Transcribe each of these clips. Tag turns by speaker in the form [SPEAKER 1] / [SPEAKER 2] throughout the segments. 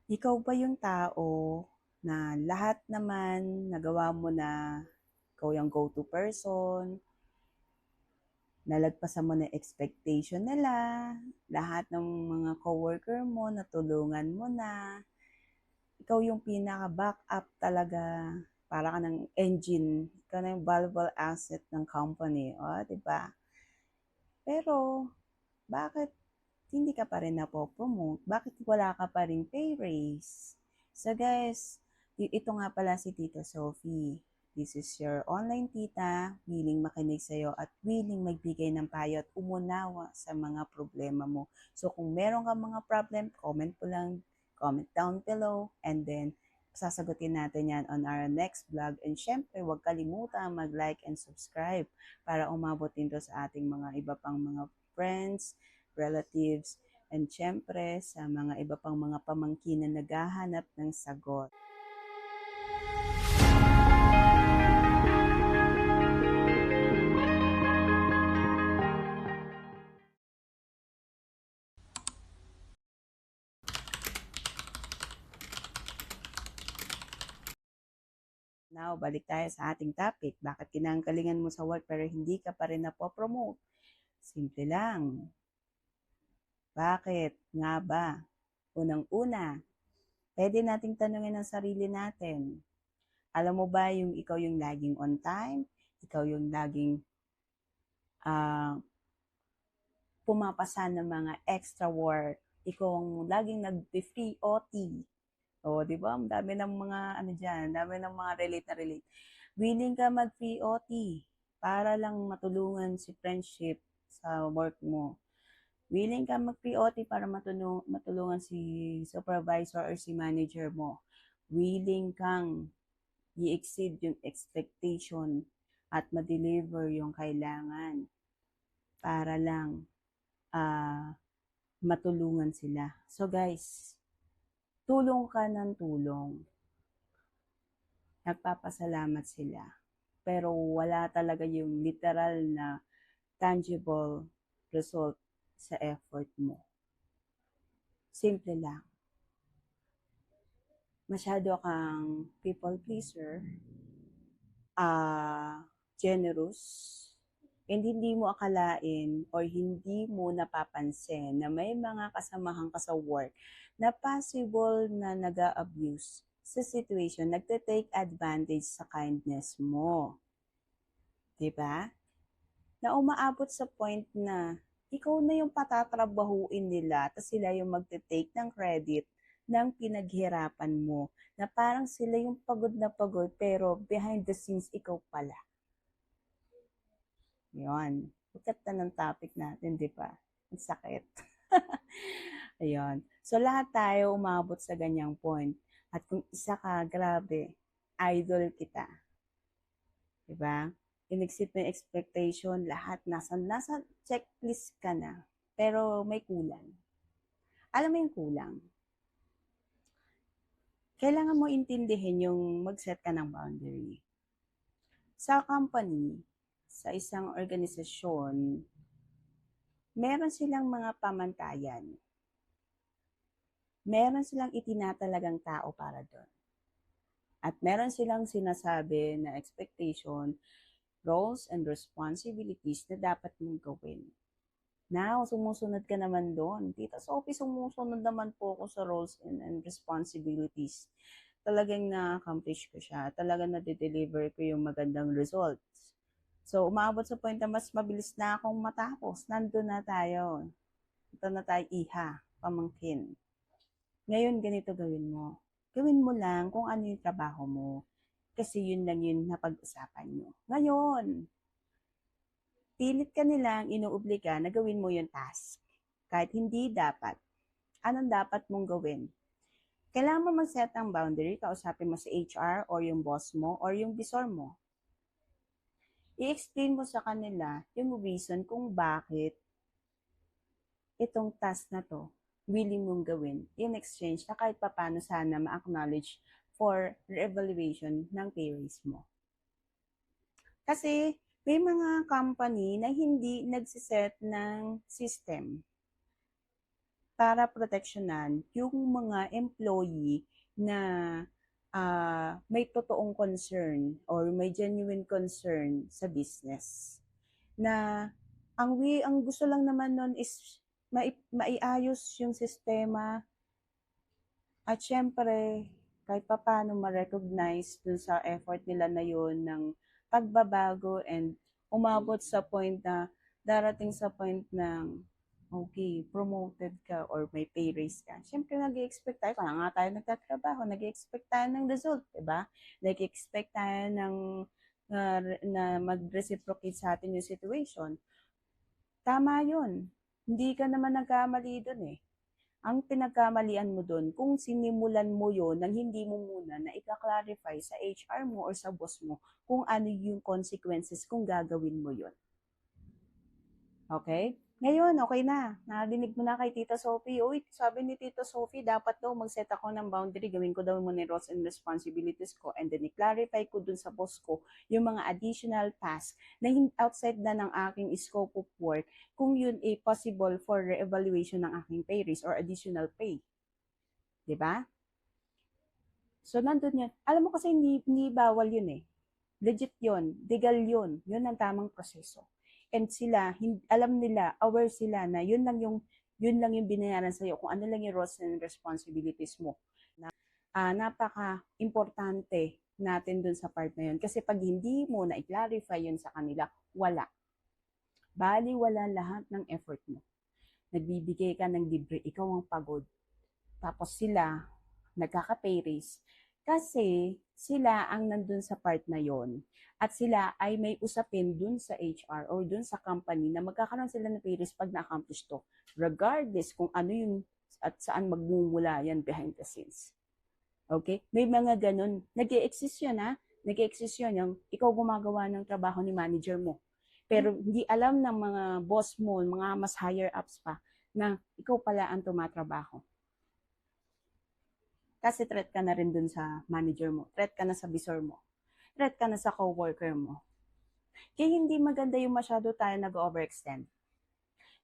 [SPEAKER 1] Ikaw ba yung tao na lahat naman nagawa mo na, ikaw yung go-to person, nalagpasan mo na expectation nila, lahat ng mga coworker mo, natulungan mo na, ikaw yung pinaka-backup talaga, para ka ng engine, ikaw na yung valuable asset ng company, o, di ba? Pero, bakit hindi ka pa rin napopromote? Bakit wala ka pa rin pay raise? So guys, ito nga pala si Tita Sophie. This is your online tita, willing makinig sa'yo at willing magbigay ng payo at umunawa sa mga problema mo. So kung meron ka mga problem, comment po lang, comment down below, and then sasagutin natin yan on our next vlog. And syempre, huwag kalimutan mag-like and subscribe para umabot din to sa ating mga iba pang mga friends, relatives, and syempre sa mga iba pang mga pamangkin na naghahanap ng sagot. Now, balik tayo sa ating topic. Bakit kinanggalingan mo sa work pero hindi ka pa rin napopromote? Simple lang. Bakit nga ba? Unang-una, pwede nating tanungin ang sarili natin. Alam mo ba yung ikaw yung laging on time? Ikaw yung laging uh, pumapasa ng mga extra work? Ikaw ang laging nag-free OT? O, di ba? Ang dami ng mga ano diyan, dami ng mga relate na relate. Willing ka mag-free OT para lang matulungan si friendship sa work mo. Willing ka mag-free OT para matulungan si supervisor or si manager mo. Willing kang i-exceed yung expectation at ma-deliver yung kailangan para lang matulungan sila. So guys, tulong ka ng tulong. Nagpapasalamat sila. Pero wala talaga yung literal na tangible result sa effort mo. Simple lang. Masyado kang people pleaser, generous, and hindi mo akalain or hindi mo napapansin na may mga kasamahan ka sa work na possible na nag-abuse sa situation, nagte-take advantage sa kindness mo. Diba? Na umaabot sa point na ikaw na yung patatrabahuin nila at sila yung magte-take ng credit ng pinaghirapan mo. Na parang sila yung pagod na pagod pero behind the scenes ikaw pala. Yun. Bukat na ng topic natin, di ba? Ang sakit. Ayun. So, lahat tayo umabot sa ganyang point. At kung isa ka, grabe, idol kita. Di ba? In-exceed mo yung expectation, lahat nasa checklist ka na. Pero may kulang. Alam mo yung kulang? Kailangan mo intindihin yung mag-set ka ng boundary. Sa company, sa isang organisasyon, meron silang mga pamantayan. Meron silang itinatalagang tao para doon. At meron silang sinasabi na expectation, roles and responsibilities na dapat mong gawin. Now, sumusunod ka naman doon. Tita Sophie, sumusunod naman po ako sa roles and responsibilities. Talagang na-accomplish ko siya. Talagang na-deliver ko yung magandang results. So, umabot sa point na mas mabilis na akong matapos. Nandun na tayo. Ito na tayo, iha, pamangkin. Ngayon, ganito gawin mo. Gawin mo lang kung ano yung trabaho mo. Kasi yun lang yun na pag-usapan nyo. Ngayon, pilit ka nilang inuobliga na gawin mo yung task. Kahit hindi dapat. Anong dapat mong gawin? Kailangan mo mag-set ang boundary, kausapin mo sa HR or yung boss mo or yung visor mo. I-explain mo sa kanila yung reason kung bakit itong task na to willing mong gawin in exchange na kahit papano sana ma-acknowledge for re-evaluation ng pay raise mo. Kasi may mga company na hindi nagsiset ng system para proteksyonan yung mga employee na may totoong concern or may genuine concern sa business. Na ang gusto lang naman nun is maiayos yung sistema at syempre kahit papaano ma-recognize dun sa effort nila na yun ng pagbabago and umabot sa point na darating sa point ng okay, promoted ka or may pay raise ka. Siyempre, nag-expect tayo, kaya nga tayo nagtatrabaho, nag-expect tayo ng result, di ba? Nag-expect tayo ng na mag-reciprocate sa atin yung situation. Tama yun. Hindi ka naman nagkamali dun eh. Ang pinagkamalian mo dun, kung sinimulan mo yon nang hindi mo muna na ika-clarify sa HR mo or sa boss mo kung ano yung consequences kung gagawin mo yon. Okay? Ngayon, okay na. Narinig mo na kay Tita Sophie. Uy, sabi ni Tita Sophie, dapat daw mag-set ako ng boundary. Gawin ko daw muna yung roles and responsibilities ko. And then, i-clarify ko dun sa boss ko yung mga additional tasks na outside na ng aking scope of work kung yun ay possible for re-evaluation ng aking pay raise or additional pay. Diba? So, nandun yun. Alam mo kasi hindi bawal yun eh. Legit yun. Legal yun. Yun ang tamang proseso. And sila, alam nila, aware sila na yun lang yung binayaran sa'yo, kung ano lang yung roles and responsibilities mo. Napaka-importante natin dun sa part na yun. Kasi pag hindi mo na i-clarify yun sa kanila, wala. Bali, wala lahat ng effort mo. Nagbibigay ka ng libre, ikaw ang pagod. Tapos sila, nagkaka-pay raise. Kasi sila ang nandun sa part na yon at sila ay may usapin dun sa HR or dun sa company na magkakaroon sila ng pay raise pag na-accomplish to. Regardless kung ano yung at saan magmumula yan behind the scenes. Okay? May mga ganun. Nag-i-exist yun ha? Nag-i-exist yun yung ikaw gumagawa ng trabaho ni manager mo. Pero hindi alam ng mga boss mo, mga mas higher ups pa, na ikaw pala ang tumatrabaho. Kasi threat ka na rin dun sa manager mo. Threat ka na sa visor mo. Threat ka na sa coworker mo. Kaya hindi maganda yung masyado tayo nag-overextend.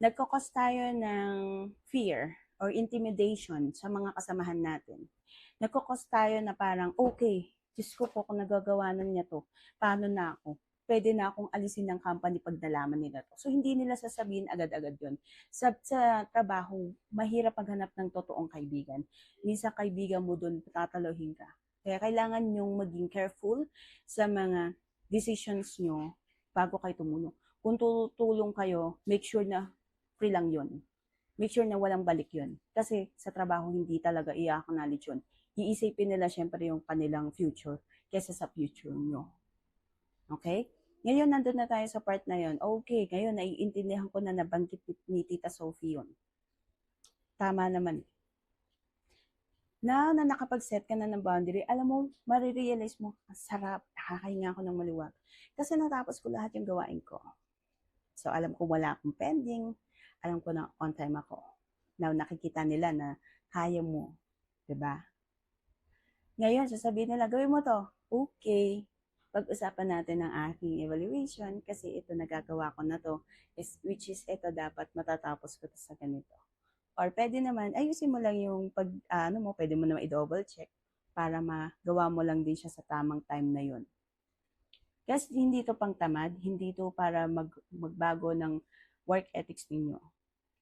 [SPEAKER 1] Nagkakos tayo ng fear or intimidation sa mga kasamahan natin. Nagkakos tayo na parang, okay, Diyos ko po kung nagagawa na niya to, paano na ako? Pwede na akong alisin ng company pag nalaman nila to. So, hindi nila sasabihin agad-agad yun. Sa trabaho, mahirap maghanap ng totoong kaibigan. Minsan kaibigan mo doon, tatalohin ka. Kaya kailangan nyong maging careful sa mga decisions nyo bago kayo tumulong. Kung tutulong kayo, make sure na free lang yun. Make sure na walang balik yun. Kasi sa trabaho, hindi talaga i-acknowledge yun. Iisipin nila syempre yung kanilang future kesa sa future nyo. Okay? Ngayon, nandun na tayo sa part na yun. Okay, ngayon, naiintindihan ko na nabanggit ni Tita Sophie yun. Tama naman. Now na nakapag-set ka na ng boundary, alam mo, marirealize mo, sarap, nakakahinga ako ng maluwag. Kasi natapos ko lahat yung gawain ko. So, alam ko wala akong pending, alam ko na on time ako. Now, nakikita nila na kaya mo. Diba? Ngayon, sasabihin nila, gawin mo to. Okay. Pag-usapan natin ang aking evaluation kasi ito nagagawa ko na to, which is ito dapat matatapos ko to sa ganito. Or pwede naman, ayusin mo lang yung pwede mo naman i-double check para magawa mo lang din siya sa tamang time na yun. Kasi hindi to pang tamad, hindi to para magbago ng work ethics ninyo.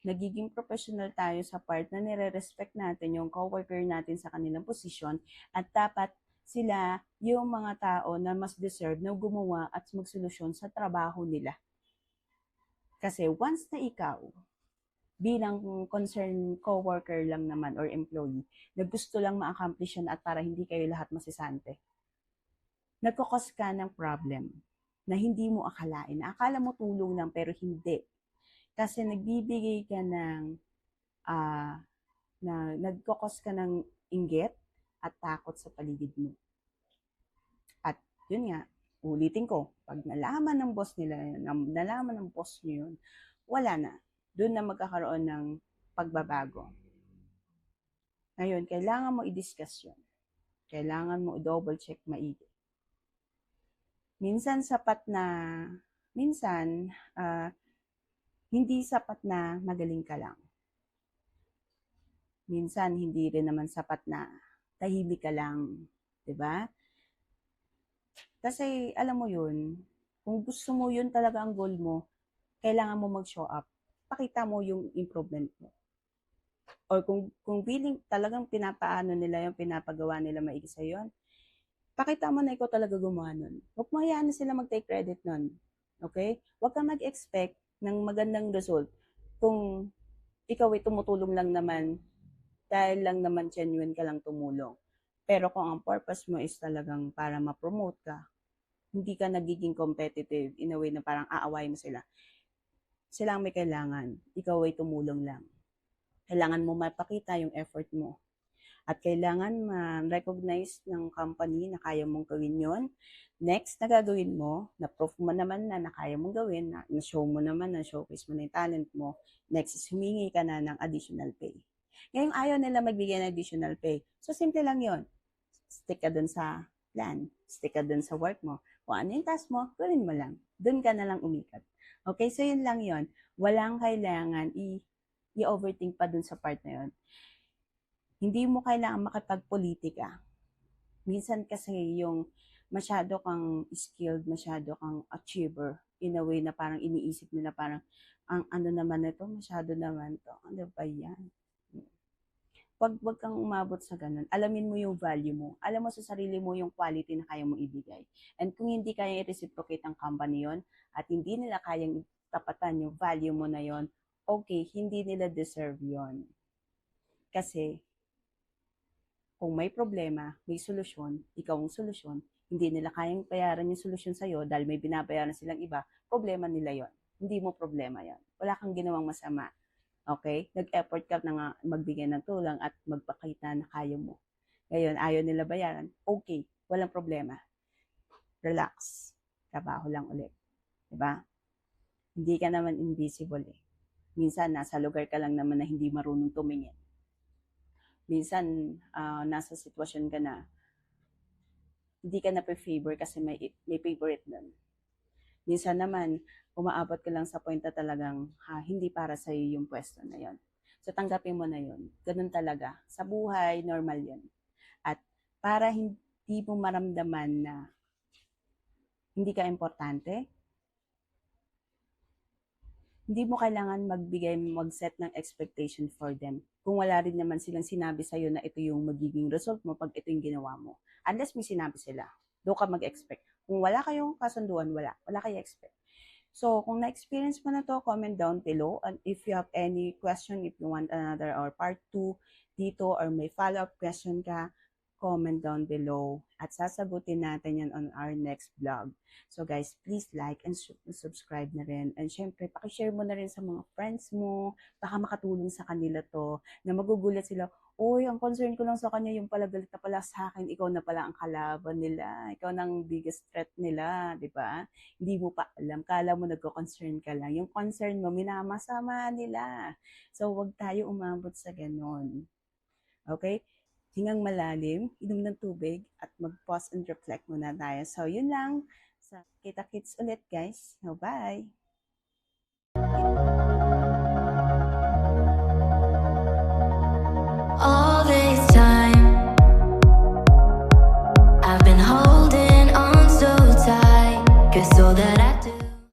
[SPEAKER 1] Nagiging professional tayo sa part na nire-respect natin yung coworker natin sa kanilang posisyon at dapat sila yung mga tao na mas deserve na gumawa at magsolusyon sa trabaho nila. Kasi once na ikaw, bilang concerned coworker lang naman or employee, na gusto lang ma-accomplish yan at para hindi kayo lahat masisante, nagkakos ka ng problem na hindi mo akalain. Akala mo tulong lang pero hindi. Kasi nagbibigay ka nagkakos ka ng inggit at takot sa paligid mo. At yun nga, ulitin ko, pag nalaman ng boss nila, nalaman ng boss nyo yun, wala na. Doon na magkakaroon ng pagbabago. Ngayon, kailangan mo i-discuss yun. Kailangan mo i-double check maigi. Minsan hindi sapat na magaling ka lang. Minsan hindi rin naman sapat na tahimik ka lang, 'di ba? Kasi alam mo 'yun, kung gusto mo 'yun talaga ang goal mo, kailangan mo mag-show up. Pakita mo yung improvement mo. Or kung feeling talagang pinapaano nila 'yung pinapagawa nila maigi sa 'yon, pakita mo na ikaw talaga gumawa nun. Huwag mo hayaan na sila mag-take credit nun. Okay? Huwag kang mag-expect ng magandang result kung ikaw ay tumutulong lang naman dahil lang naman genuine ka lang tumulong. Pero kung ang purpose mo is talagang para ma-promote ka, hindi ka nagiging competitive in a way na parang aaway mo sila. Sila ang may kailangan. Ikaw ay tumulong lang. Kailangan mo mapakita yung effort mo. At kailangan ma-recognize ng company na kaya mong gawin yon. Next na gagawin mo, na proof mo naman na kaya mong gawin, na show mo naman, na showcase mo na yung talent mo, next is humingi ka na ng additional pay. Ngayong ayaw nila magbigay ng additional pay. So, simple lang yon. Stick ka dun sa plan. Stick ka dun sa work mo. Kung ano yung task mo, gawin mo lang. Dun ka na lang umikat. Okay, so yun lang yon. Walang kailangan i-overthink pa dun sa part na yon. Hindi mo kailangan makipagpolitika. Minsan kasi yung masyado kang skilled, masyado kang achiever in a way na parang iniisip nila parang ang ano naman ito, masyado naman to. Ano ba yan? Wag kang umabot sa ganun. Alamin mo yung value mo. Alam mo sa sarili mo yung quality na kaya mo ibigay. And kung hindi kaya i-reciprocate ang company yon at hindi nila kayang tapatan yung value mo na yon, okay, hindi nila deserve yon. Kasi kung may problema, may solusyon, ikaw ang solusyon, hindi nila kayang bayaran yung solusyon sa'yo dahil may binabayaran silang iba, problema nila yon. Hindi mo problema yon. Wala kang ginawang masama. Okay? Nag-effort ka na nga magbigay ng tulong at magpakita na kaya mo. Ngayon, ayaw nila bayaran. Okay, walang problema. Relax. Trabaho lang ulit. Diba? Hindi ka naman invisible eh. Minsan, nasa lugar ka lang naman na hindi marunong tumingin. Minsan, nasa sitwasyon ka na hindi ka na favor kasi may favorite nun. Minsan naman, umaabot ka lang sa point na talagang hindi para sa'yo yung pwesto na yon. So, tanggapin mo na yon. Ganun talaga. Sa buhay, normal yon. At para hindi mo maramdaman na hindi ka importante, hindi mo kailangan mag-set ng expectation for them. Kung wala rin naman silang sinabi sa'yo na ito yung magiging result mo pag ito yung ginawa mo. Unless may sinabi sila, doon ka mag-expect. Kung wala kayong kasunduan, wala kayo expect. So, kung na-experience mo na to, comment down below. And if you have any question, if you want another or part 2 dito or may follow-up question ka, comment down below at sasagutin natin yan on our next vlog. So guys, please like and subscribe na rin. And syempre, pakishare mo na rin sa mga friends mo. Baka makatulong sa kanila to na magugulat sila, uy, ang concern ko lang sa kanya yung pala galit na pala sa akin, ikaw na pala ang kalaban nila. Ikaw na ang biggest threat nila, di ba? Hindi mo pa alam. Kala mo nagko-concern ka lang. Yung concern mo, minamasama nila. So, wag tayo umabot sa ganon. Okay? Hingang malalim, inom ng tubig, at mag-pause and reflect muna tayo. So, yun lang. So, kita-kits ulit, guys. So, bye!
[SPEAKER 2] All this time I've been holding on so tight, 'cause all that